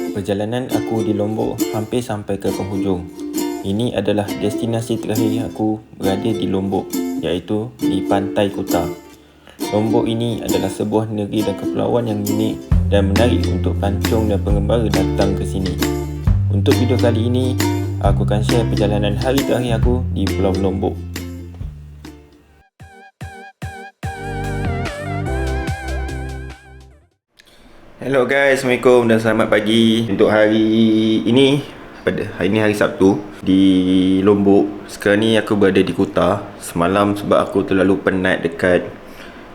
Perjalanan aku di Lombok hampir sampai ke penghujung. Ini adalah destinasi terakhir aku berada di Lombok, iaitu di Pantai Kuta. Lombok ini adalah sebuah negeri dan kepulauan yang unik dan menarik untuk pelancong dan pengembara datang ke sini. Untuk video kali ini, aku akan share perjalanan hari terakhir aku di Pulau Lombok. Hello guys, Assalamualaikum dan selamat pagi. Untuk hari ini, hari Sabtu di Lombok. Sekarang ni aku berada di Kuta. Semalam sebab aku terlalu penat dekat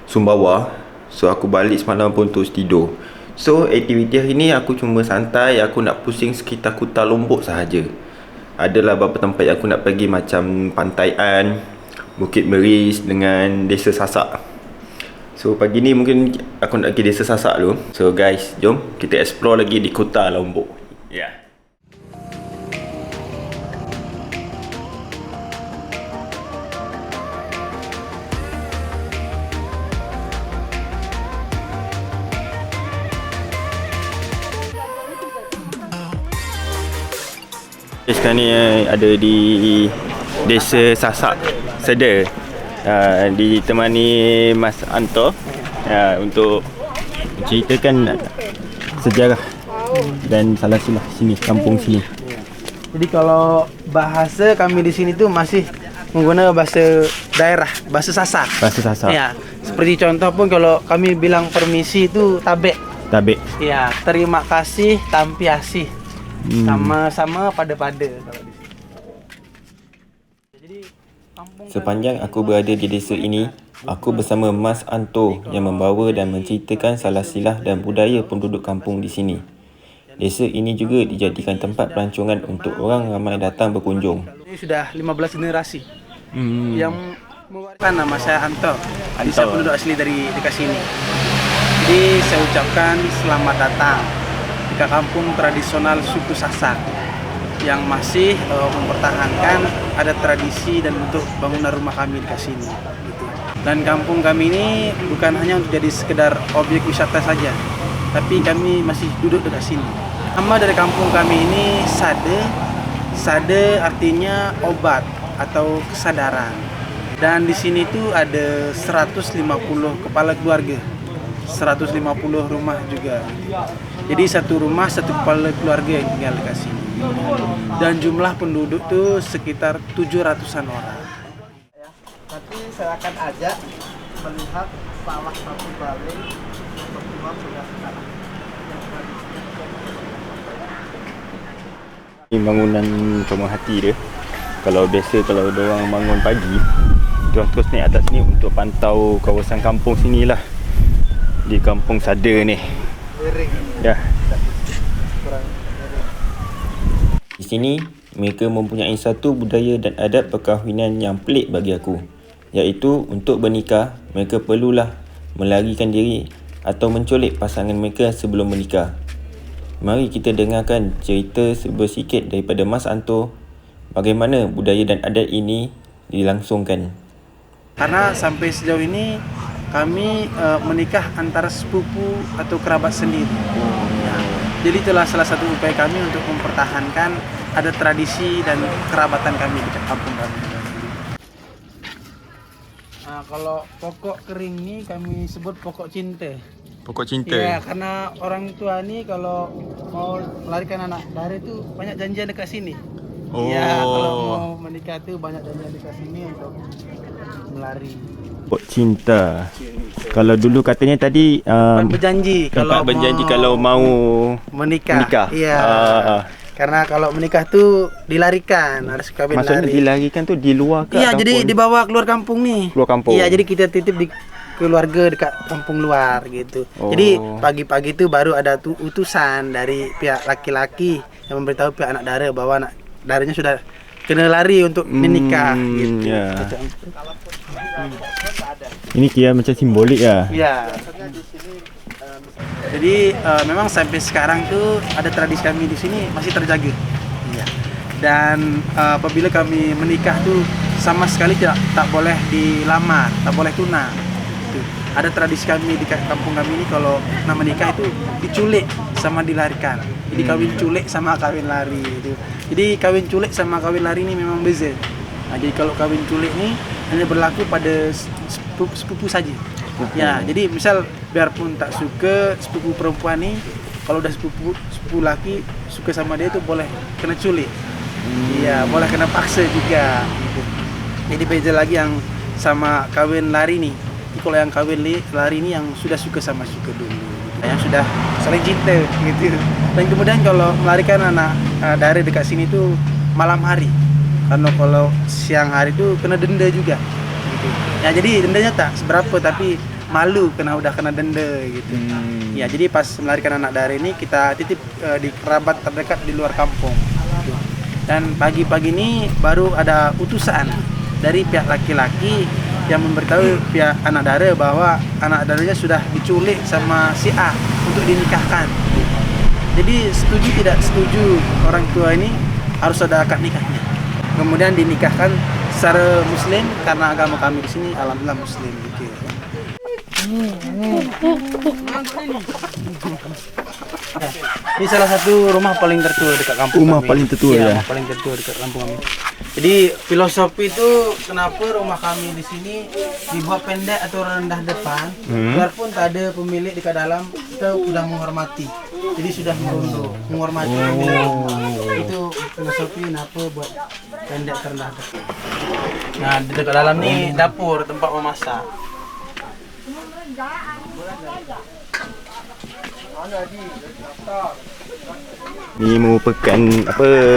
Sumbawa, so aku balik semalam pun untuk tidur. So aktiviti hari ni aku cuma santai. Aku nak pusing sekitar Kuta Lombok sahaja. Adalah beberapa tempat yang aku nak pergi, macam Pantai An, Bukit Meris dengan Desa Sasak. So pagi ni mungkin aku nak pergi Desa Sasak dulu. So guys, jom kita explore lagi di Kuta Lombok. Ya. Sekarang ni ada di Desa Sasak Seda. Ditemani Mas Anto untuk menceritakan sejarah dan salah silah sini, kampung sini. Jadi kalau bahasa kami di sini tuh masih menggunakan bahasa daerah, bahasa Sasak. Bahasa Sasak. Ya, seperti contoh pun kalau kami bilang permisi itu tabek. Tabek. Ya, terima kasih, tampiasi. Sama-sama pada-pada kalau di sini. Jadi sepanjang aku berada di desa ini, aku bersama Mas Anto yang membawa dan menceritakan salah silah dan budaya penduduk kampung di sini. Desa ini juga dijadikan tempat pelancongan untuk orang ramai datang berkunjung. Ini sudah 15 generasi yang mewariskan nama saya Anto. Saya penduduk asli dari dekat sini. Jadi saya ucapkan selamat datang di kampung tradisional suku Sasak yang masih mempertahankan ada tradisi dan bentuk bangunan rumah kami di sini. Gitu. Dan kampung kami ini bukan hanya untuk jadi sekedar objek wisata saja, tapi kami masih duduk dekat sini. Nama dari kampung kami ini Sade. Sade artinya obat atau kesadaran. Dan di sini tuh ada 150 kepala keluarga, 150 rumah juga. Jadi satu rumah satu kepala keluarga yang tinggal di sini. Dan jumlah penduduk tuh sekitar 700-an orang. Tapi saya akan ajak melihat salah satu balai pertemuan sudah sekarang. Ini bangunan pemerhati dia. Kalau biasa orang bangun pagi, diorang terus naik atas ni untuk pantau kawasan kampung sini lah. Di kampung Sada ni. Ya. Di sini, mereka mempunyai satu budaya dan adat perkahwinan yang pelik bagi aku, iaitu untuk bernikah, mereka perlulah melarikan diri atau menculik pasangan mereka sebelum menikah. Mari kita dengarkan cerita bersikit daripada Mas Anto bagaimana budaya dan adat ini dilangsungkan. Karena sampai sejauh ini kami menikah antara sepupu atau kerabat sendiri. Ya. Jadi itulah salah satu upaya kami untuk mempertahankan ada tradisi dan kerabatan kami di kampung kami. Nah, kalau pokok kering ini kami sebut pokok cinta. Pokok cinta? Ya, karena orang tua ini kalau mau melarikan anak dari itu banyak janjian dekat sini. Oh. Ya, kalau mau menikah itu banyak janjian dekat sini untuk melari. Pokok cinta. Kalau dulu katanya tadi berjanji kalau mau menikah. Iya. Karena kalau menikah tuh dilarikan, harus kawin lari. Maksudnya dilarikan tuh di luar ke? Iya, jadi dibawa keluar kampung nih. Keluar kampung. Iya, jadi kita titip di keluarga dekat kampung luar gitu. Jadi pagi-pagi itu baru ada utusan dari pihak laki-laki yang memberitahu pihak anak dara bahwa anak daranya sudah kena lari untuk menikah gitu. Ya. Ini kira macam simbolik ya? Iya. Jadi memang sampai sekarang tuh ada tradisi kami di sini masih terjaga. Iya. Dan apabila kami menikah tuh sama sekali tak boleh dilamar, tak boleh tunang. Gitu. Ada tradisi kami di kampung kami ini kalau nama nikah itu diculik sama dilarikan. Jadi kawin culik sama kawin lari itu. Jadi kawin culik sama kawin lari ini memang beza. Nah, jadi kalau kawin culik ini hanya berlaku pada sepupu saja. Ya, jadi misal biarpun tak suka sepupu perempuan nih, kalau udah sepupu laki suka sama dia itu boleh kena culik. Iya, boleh kena paksa juga. Gitu. Jadi beda lagi yang sama kawin lari nih. Kalau yang kawin lari ini yang sudah suka sama suka dulu, yang sudah saling cinta gitu. Dan kemudian kalau melarikan anak dari dekat sini tuh malam hari, karena kalau siang hari tuh kena denda juga gitu. Ya jadi dendanya tak seberapa tapi malu karena udah kena denda gitu. Ya jadi pas melarikan anak dari ini kita titip di kerabat terdekat di luar kampung gitu. Dan pagi-pagi ini baru ada utusan dari pihak laki-laki yang memberitahu pihak anak dara bahwa anak daranya sudah diculik sama si A untuk dinikahkan. Jadi setuju tidak setuju orang tua ini harus ada akad nikahnya. Kemudian dinikahkan secara muslim karena agama kami di sini alhamdulillah muslim gitu. Ini salah satu rumah paling tertua dekat kampung Rumah kami. paling tertua ya? Rumah paling tertua dekat kampung kami. Jadi filosofi itu kenapa rumah kami di sini dibuat pendek atau rendah depan, biarpun tak ada pemilik dekat dalam, kita sudah menghormati. Jadi sudah merunduk, menghormati pemilik. Itu filosofi kenapa buat pendek rendah depan. Nah, di dekat dalam nih dapur tempat memasak. Ini merupakan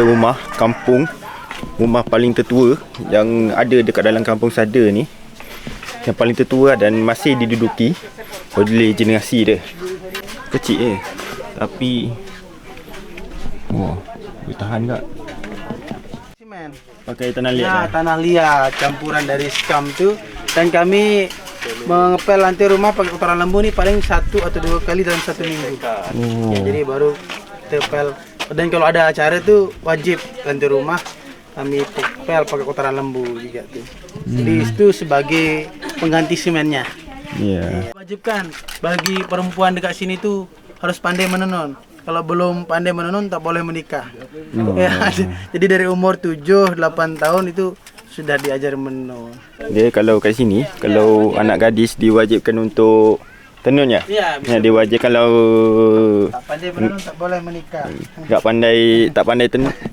rumah kampung, rumah paling tertua yang ada dekat dalam kampung Sada ni. Yang paling tertua dan masih diduduki oleh generasi dia. Kecil tapi boleh tahan tak? Simen. Pakai tanah liat. Ya, tanah liat campuran dari skam tu. Dan kami mengepel lantai rumah pakai kotoran lembu ni paling 1 atau 2 kali dalam 1 minggu. Ya, jadi baru tepel. Dan kalau ada acara tu wajib lantai rumah kami tepel pakai kotoran lembu juga tu. Jadi itu sebagai pengganti semennya. Ya. Wajibkan bagi perempuan dekat sini tu harus pandai menenun. Kalau belum pandai menenun tak boleh menikah. Ya, jadi dari umur 7-8 tahun itu sudah diajar menenun. Dia kalau kat sini, kalau anak gadis diwajibkan untuk tenun ya? Ya, Ya, diwajib kalau tak pandai menenun tak boleh menikah. tak pandai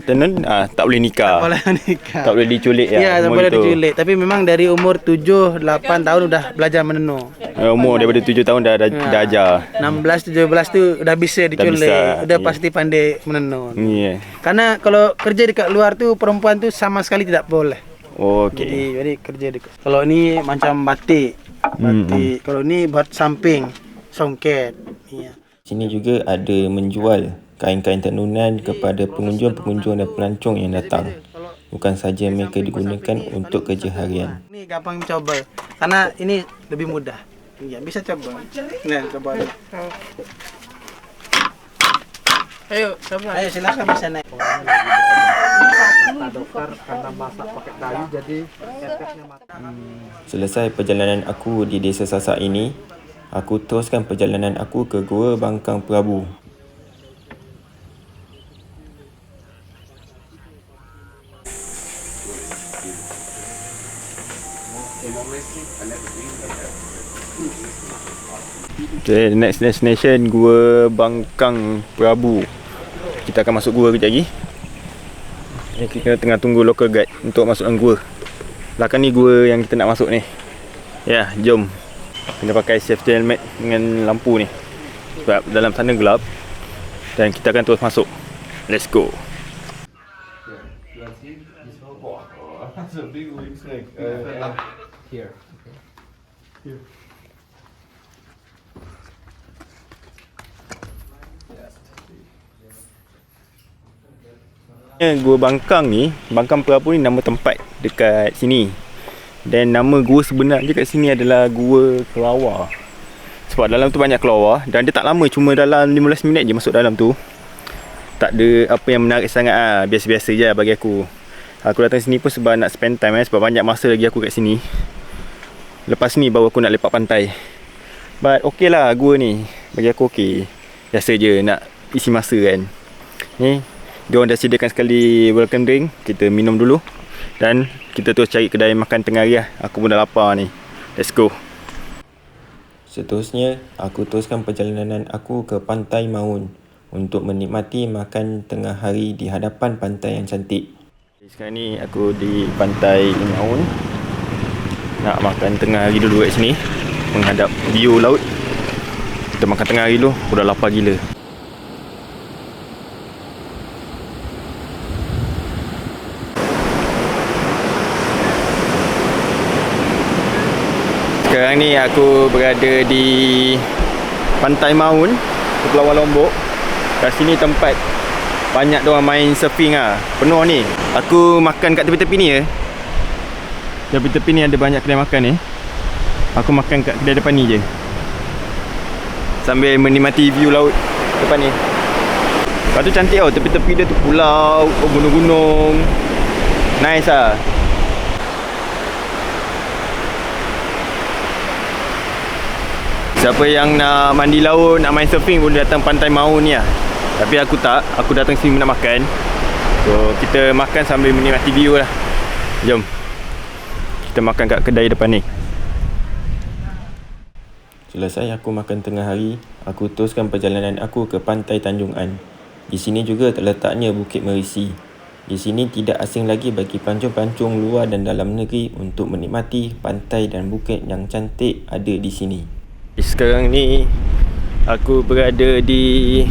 tenun tak boleh nikah. Tak boleh menikah. Tak boleh diculik ya. Ya, tak umur boleh itu. diculik. Tapi memang dari umur 7-8 tahun udah belajar menenun. Umur daripada 7 tahun dah ajar. 16-17 tu udah bisa diculik. bisa, Udah ya. pasti pandai menenun. Ya. Karena kalau kerja dekat luar tu perempuan tu sama sekali tidak boleh. Okey. Jadi kerja dekat. Kalau ini macam batik. Batik. Kalau ini buat samping, songket. Iya. Sini juga ada menjual kain-kain tenunan kepada pengunjung-pengunjung dan pelancong yang datang. Bukan saja mereka digunakan untuk kerja harian. Ini gampang coba. Karena ini lebih mudah. Ya, bisa coba. Nah, coba. Ayo, coba. Ayo silakan bisa naik. Selesai perjalanan aku di Desa Sasak ini, aku teruskan perjalanan aku ke Gua Bangkang Prabu. Okay, next destination Gua Bangkang Prabu. Kita akan masuk gua kejap lagi. Kita tengah tunggu local guide untuk masuk dalam gua. Belakang ni gua yang kita nak masuk ni. Ya, jom. Kena pakai safety helmet dengan lampu ni. Sebab dalam sana gelap. Dan kita akan terus masuk. Let's go. Gua Bangkang ni, Bangkang Prabu ni nama tempat dekat sini. Dan nama gua sebenarnya kat sini adalah Gua Kelawar. Sebab dalam tu banyak kelawar dan dia tak lama, cuma dalam 15 minit je masuk dalam tu. Tak ada apa yang menarik sangat biasa-biasa je bagi aku. Aku datang sini pun sebab nak spend time sebab banyak masa lagi aku kat sini. Lepas ni baru aku nak lepak pantai. But okey lah gua ni, bagi aku okey. Biasa je nak isi masa kan. Ni diorang dah sediakan sekali welcome drink. Kita minum dulu dan kita terus cari kedai makan tengah hari lah. Aku pun dah lapar ni. Let's go. Seterusnya, aku teruskan perjalanan aku ke Pantai Maun untuk menikmati makan tengah hari di hadapan pantai yang cantik. Sekarang ni aku di Pantai Maun. Nak makan tengah hari dulu kat sini, menghadap view laut. Kita makan tengah hari dulu. Aku dah lapar gila. Sekarang ni aku berada di Pantai Maun, Kepulauan Lombok. Kat sini tempat banyak diorang main surfing lah. Penuh ni. Aku makan kat tepi-tepi ni je. Tepi-tepi ni ada banyak kedai makan ni. Aku makan kat kedai depan ni je, sambil menikmati view laut depan ni. Lepas tu cantik tau, tepi-tepi dia tu pulau, gunung-gunung. Nice lah. Siapa yang nak mandi laut, nak main surfing boleh datang Pantai Maun ni lah. Tapi aku tak, aku datang sini nak makan. So kita makan sambil menikmati view lah. Jom kita makan kat kedai depan ni. Selesai aku makan tengah hari, aku teruskan perjalanan aku ke Pantai Tanjung An. Di sini juga terletaknya Bukit Merisi. Di sini tidak asing lagi bagi pelancong-pelancong luar dan dalam negeri untuk menikmati pantai dan bukit yang cantik ada di sini. Sekarang ni aku berada di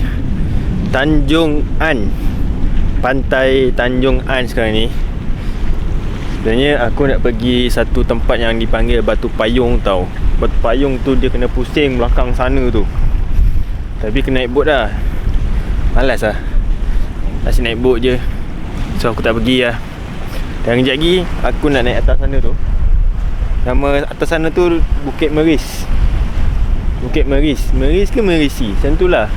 Tanjung An. Pantai Tanjung An sekarang ni. Sebenarnya aku nak pergi satu tempat yang dipanggil Batu Payung tau. Batu Payung tu dia kena pusing belakang sana tu. Tapi kena naik bot lah. Malas lah, asyik naik bot je. So aku tak pergi lah. Dan kejap lagi aku nak naik atas sana tu. Nama atas sana tu Bukit Meris. Bukit Meris. Meris ke Merisi? Macam tu lah.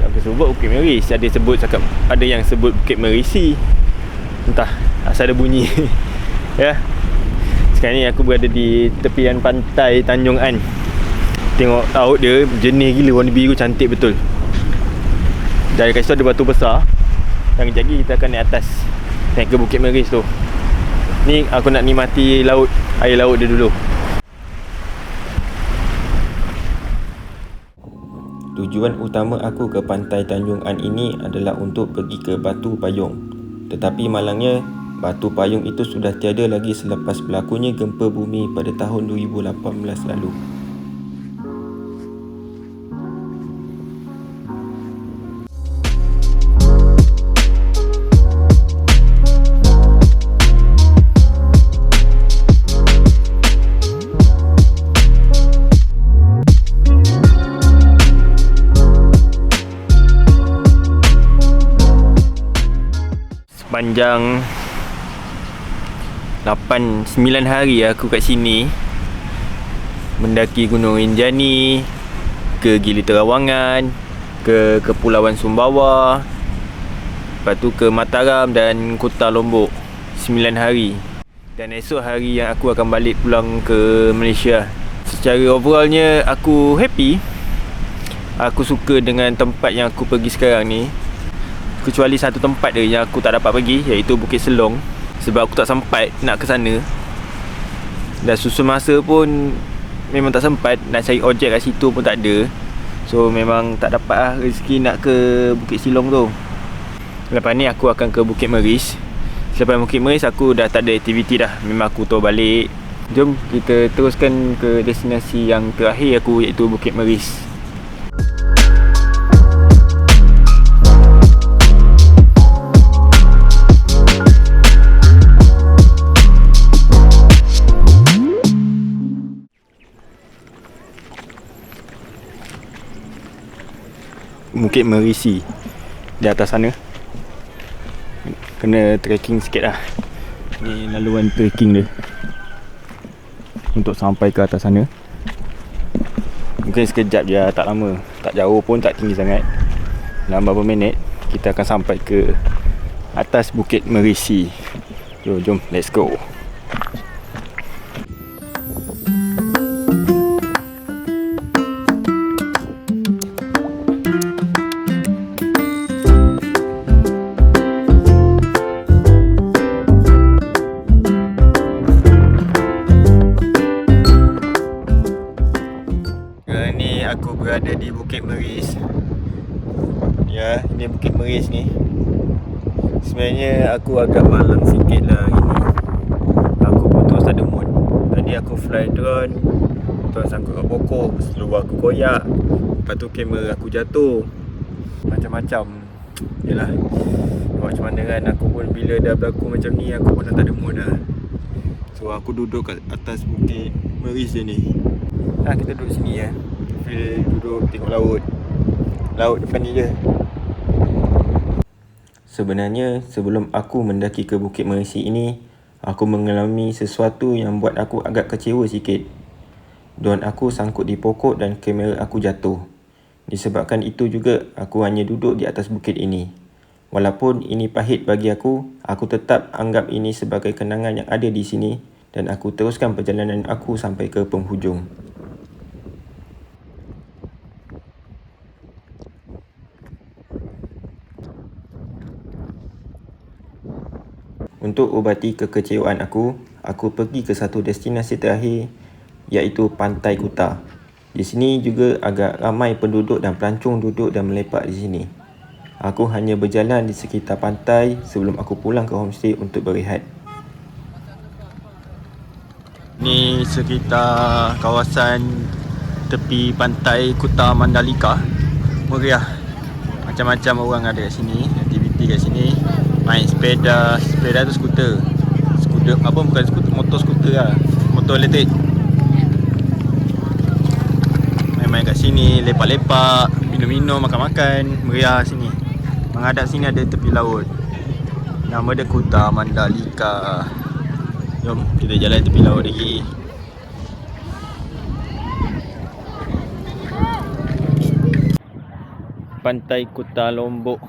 Aku sebut Bukit Meris. Ada yang sebut Bukit Merisi. Entah, asal ada bunyi. Ya. Sekarang ni aku berada di tepian pantai Tanjung An. Tengok laut dia jernih gila, warna biru cantik betul. Dan kat situ ada batu besar. Dan kejap lagi kita akan naik atas, naik ke Bukit Meris tu. Ni aku nak nikmati laut, air laut dia dulu. Tujuan utama aku ke Pantai Tanjung An ini adalah untuk pergi ke Batu Payung. Tetapi malangnya, Batu Payung itu sudah tiada lagi selepas berlakunya gempa bumi pada tahun 2018 lalu. Sepanjang 8-9 hari aku kat sini, mendaki Gunung Rinjani, ke Gili Terawangan, ke Kepulauan Sumbawa, lepas tu ke Mataram dan Kota Lombok. 9 hari. Dan esok hari yang aku akan balik pulang ke Malaysia. Secara overallnya aku happy. Aku suka dengan tempat yang aku pergi sekarang ni. Kecuali satu tempat dia yang aku tak dapat pergi, iaitu Bukit Selong. Sebab aku tak sempat nak ke sana. Dan susun masa pun memang tak sempat. Nak cari ojek kat situ pun tak ada. So memang tak dapat lah rezeki nak ke Bukit Selong tu. Lepas ni aku akan ke Bukit Meris. Selepas Bukit Meris aku dah tak ada aktiviti dah. Memang aku tahu balik. Jom kita teruskan ke destinasi yang terakhir aku, iaitu Bukit Meris. Bukit Merisi di atas sana. Kena trekking sikit lah. Ni laluan trekking dia untuk sampai ke atas sana. Mungkin sekejap je, tak lama. Tak jauh pun, tak tinggi sangat. Dalam beberapa minit kita akan sampai ke atas Bukit Merisi. Jom, let's go. ya, ni Bukit Meris ni. Sebenarnya aku agak malam sikit lah hari ni. Aku putus ada mood. Tadi aku fly drone, terus sangkut kat pokok, seluar aku koyak. Lepas tu kamera aku jatuh. Macam-macam. Yalah, macam mana kan, aku pun bila dah berlaku macam ni, aku pun dah tak ada mood dah. So aku duduk kat atas Bukit Meris je ni. Kita duduk sini ya. Feel duduk tengok laut. Laut depan ni je. Sebenarnya sebelum aku mendaki ke Bukit Merisi ini, aku mengalami sesuatu yang buat aku agak kecewa sikit. Drone aku sangkut di pokok dan kamera aku jatuh. Disebabkan itu juga aku hanya duduk di atas bukit ini. Walaupun ini pahit bagi aku tetap anggap ini sebagai kenangan yang ada di sini dan aku teruskan perjalanan aku sampai ke penghujung. Untuk ubati kekecewaan aku pergi ke satu destinasi terakhir, iaitu Pantai Kuta. Di sini juga agak ramai penduduk dan pelancong duduk dan melepak di sini. Aku hanya berjalan di sekitar pantai sebelum aku pulang ke homestay untuk berehat. Ni sekitar kawasan tepi Pantai Kuta Mandalika. Meriah. Macam-macam orang ada kat sini, aktiviti kat sini. Main sepeda tu skuter. Skuter apa, bukan skuter, motor skuter lah. Motor elektrik. Main-main kat sini, lepak-lepak, minum-minum, makan-makan. Meriah sini. Menghadap sini ada tepi laut. Nama dia Kuta Mandalika. Jom kita jalan tepi laut lagi. Pantai Kuta Lombok.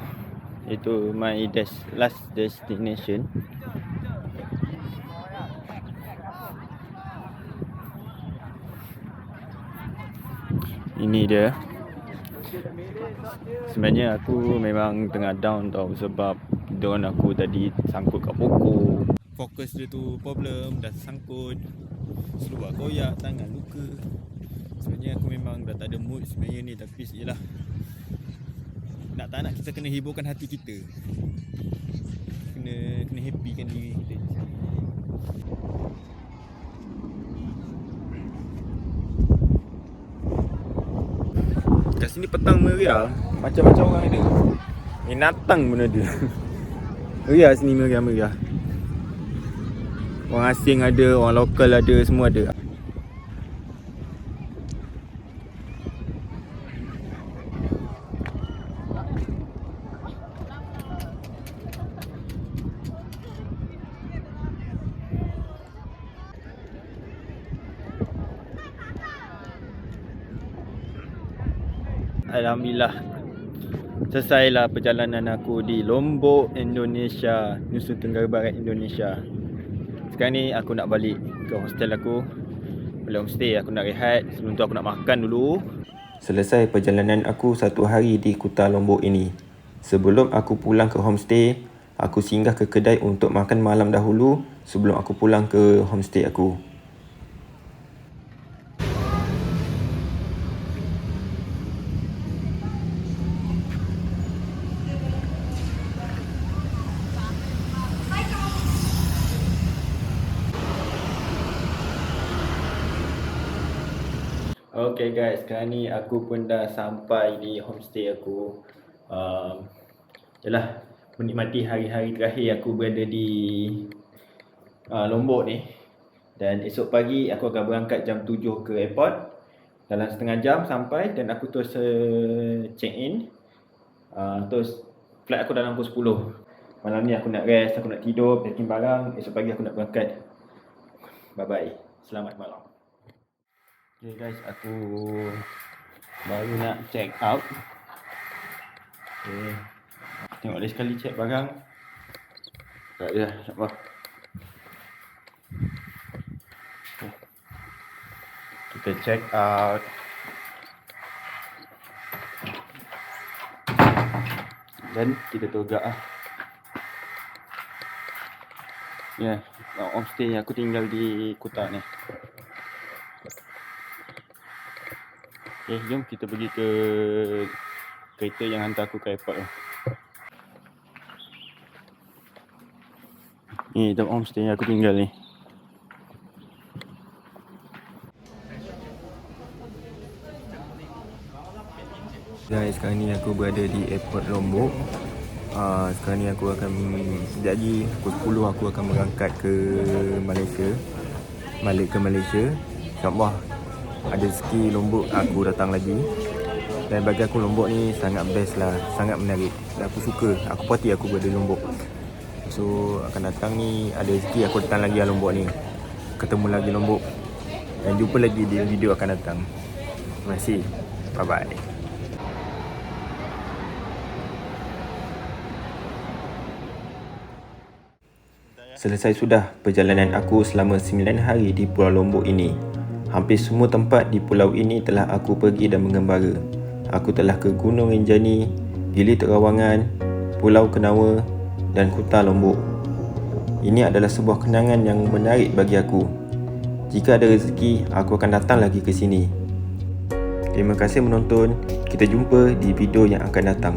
Itu my last destination. Ini dia. Sebenarnya aku memang tengah down tau, sebab drone aku tadi sangkut kat pokok. Fokus dia tu problem, dah sangkut. Seluar koyak, tangan luka. Sebenarnya aku memang dah tak ada mood sebenarnya ni, tapi yelah, nak tak nak kita kena hiburkan hati kita. Kena happykan diri kita. Kat sini petang meriah, macam-macam orang ada. Binatang pun ada. Meriah sini, meriah-meriah. Orang asing ada, orang lokal ada, semua ada. Alhamdulillah, selesailah perjalanan aku di Lombok, Indonesia, Nusa Tenggara Barat, Indonesia. Sekarang ni aku nak balik ke hostel aku. Balik homestay, aku nak rehat. Sebelum tu aku nak makan dulu. Selesai perjalanan aku 1 hari di Kuta Lombok ini. Sebelum aku pulang ke homestay, aku singgah ke kedai untuk makan malam dahulu sebelum aku pulang ke homestay aku. Okay guys, sekarang ni aku pun dah sampai di homestay aku. Yalah, menikmati hari-hari terakhir aku berada di Lombok ni. Dan esok pagi aku akan berangkat jam 7 ke airport. Dalam setengah jam sampai dan aku terus check in. Terus flight aku dalam pukul 10. Malam ni aku nak rest, aku nak tidur, packing barang. Esok pagi aku nak berangkat. Bye bye. Selamat malam. Okay guys, aku baru nak check out. Okay, tengok lagi sekali check barang. Tak ada, tak apa. Okay, kita check out. Dan kita tegak lah. Ya, homestay aku tinggal di Kuta ni. Okay, jom kita pergi ke kereta yang hantar aku ke airport tu. Ni tempat homestay yang aku tinggal ni. Guys, sekarang ni aku berada di airport Lombok. Sekarang ni aku akan sekejap lagi pukul 10 aku akan berangkat ke Malaysia. Balik ke Malaysia. InsyaAllah ada rezeki Lombok aku datang lagi. Dan bagi aku Lombok ni sangat best lah, sangat menarik. Dan aku suka, aku puas hati aku berada di Lombok. So akan datang ni ada rezeki aku datang lagi lah Lombok ni. Ketemu lagi Lombok. Dan jumpa lagi di video akan datang. Terima kasih. Bye bye. Selesai sudah perjalanan aku selama 9 hari di Pulau Lombok ini. Hampir semua tempat di pulau ini telah aku pergi dan mengembara. Aku telah ke Gunung Rinjani, Gili Terawangan, Pulau Kenawa dan Kuta Lombok. Ini adalah sebuah kenangan yang menarik bagi aku. Jika ada rezeki, aku akan datang lagi ke sini. Terima kasih menonton. Kita jumpa di video yang akan datang.